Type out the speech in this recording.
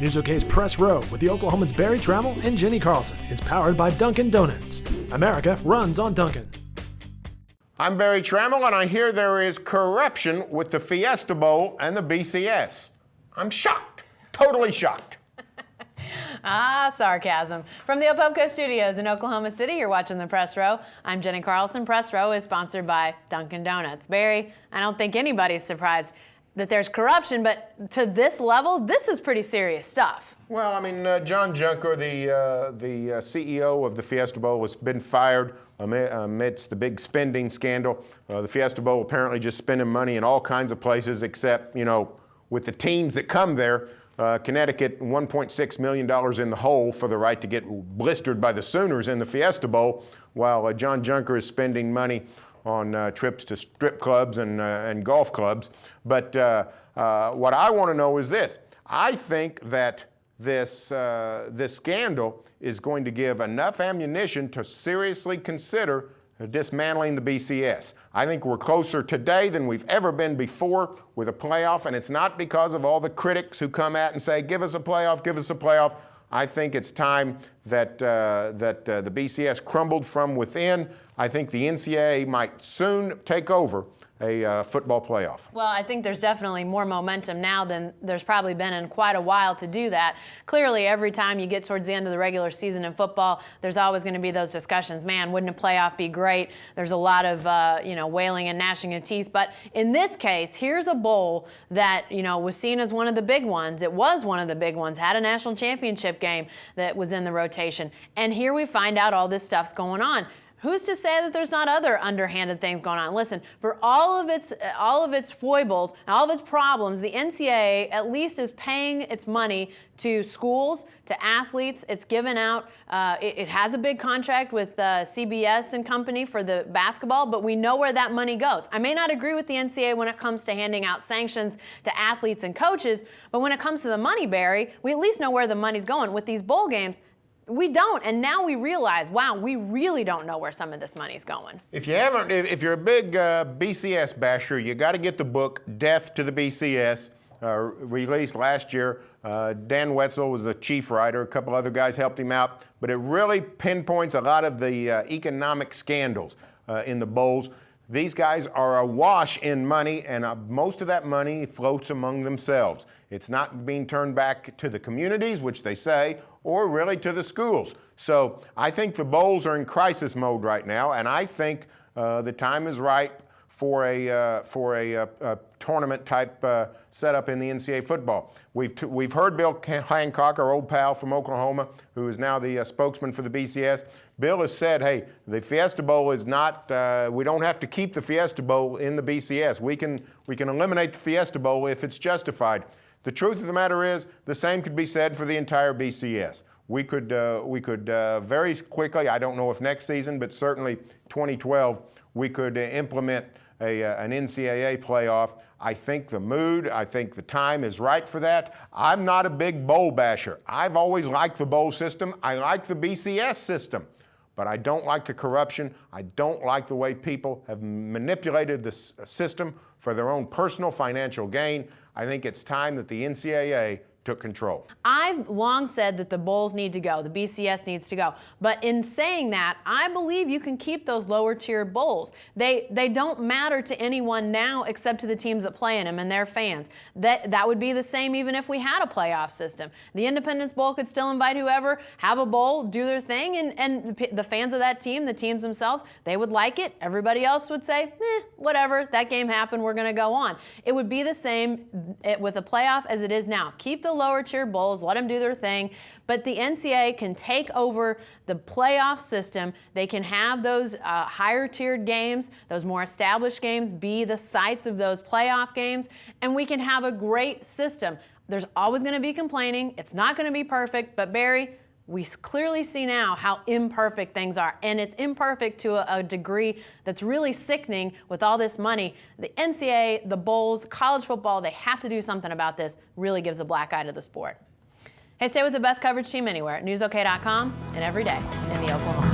News OK's Press Row with the Oklahoman's Barry Tramel and Jenni Carlson is powered by Dunkin' Donuts. America runs on Dunkin'. I'm Barry Tramel, and I hear there is corruption with the Fiesta Bowl and the BCS. I'm shocked, totally shocked. Sarcasm. From the Opopco Studios in Oklahoma City, you're watching the Press Row. I'm Jenni Carlson. Press Row is sponsored by Dunkin' Donuts. Barry, I don't think anybody's surprised that there's corruption, but to this level, this is pretty serious stuff. Well, I mean, John Junker, the CEO of the Fiesta Bowl, has been fired amidst the big spending scandal. The Fiesta Bowl apparently just spending money in all kinds of places except, with the teams that come there. Connecticut, $1.6 million in the hole for the right to get blistered by the Sooners in the Fiesta Bowl, while John Junker is spending money on trips to strip clubs and golf clubs. But what I want to know is this. I think that this scandal is going to give enough ammunition to seriously consider dismantling the BCS. I think we're closer today than we've ever been before with a playoff, and it's not because of all the critics who come out and say, give us a playoff, give us a playoff. I think it's time that the BCS crumbled from within. I think the NCAA might soon take over a football playoff. Well, I think there's definitely more momentum now than there's probably been in quite a while to do that. Clearly, every time you get towards the end of the regular season in football, there's always going to be those discussions. Man, wouldn't a playoff be great? There's a lot of, wailing and gnashing of teeth. But in this case, here's a bowl that, was seen as one of the big ones. It was one of the big ones, had a national championship game that was in the rotation. And here we find out all this stuff's going on. Who's to say that there's not other underhanded things going on? Listen, for all of its foibles, and all of its problems, the NCAA at least is paying its money to schools, to athletes. It's given out. It has a big contract with CBS and company for the basketball, but we know where that money goes. I may not agree with the NCAA when it comes to handing out sanctions to athletes and coaches, but when it comes to the money, Barry, we at least know where the money's going. With these bowl games, we don't, and now we realize, wow, we really don't know where some of this money's going. If you're a big BCS basher, you got to get the book Death to the BCS, released last year. Dan Wetzel was the chief writer. A couple other guys helped him out, but it really pinpoints a lot of the economic scandals in the bowls. These guys are awash in money, and most of that money floats among themselves. It's not being turned back to the communities, which they say, or really to the schools. So I think the bowls are in crisis mode right now, and I think the time is right for a tournament type setup in the NCAA football. We've heard Bill Hancock, our old pal from Oklahoma, who is now the spokesman for the BCS. Bill has said, hey, the Fiesta Bowl is not, we don't have to keep the Fiesta Bowl in the BCS. We can eliminate the Fiesta Bowl if it's justified. The truth of the matter is, the same could be said for the entire BCS. We could very quickly, I don't know if next season, but certainly 2012, we could implement an NCAA playoff. I think the time is right for that. I'm not a big bowl basher. I've always liked the bowl system. I like the BCS system, but I don't like the corruption. I don't like the way people have manipulated this system for their own personal financial gain. I think it's time that the NCAA took control. I've long said that the bowls need to go, the BCS needs to go. But in saying that, I believe you can keep those lower tier bowls. They don't matter to anyone now except to the teams that play in them and their fans. That would be the same even if we had a playoff system. The Independence Bowl could still invite whoever, have a bowl, do their thing, and the fans of that team, the teams themselves, they would like it. Everybody else would say, whatever, that game happened, we're going to go on. It would be the same with a playoff as it is now. Keep the lower tier bowls, let them do their thing, but the NCAA can take over the playoff system. They can have those higher tiered games, those more established games, be the sites of those playoff games, and we can have a great system. There's always going to be complaining. It's not going to be perfect, but Barry, we clearly see now how imperfect things are, and it's imperfect to a degree that's really sickening with all this money. The NCAA, the bowls, college football, they have to do something about this. Really gives a black eye to the sport. Hey, stay with the best coverage team anywhere at newsok.com and every day in the Oklahoma.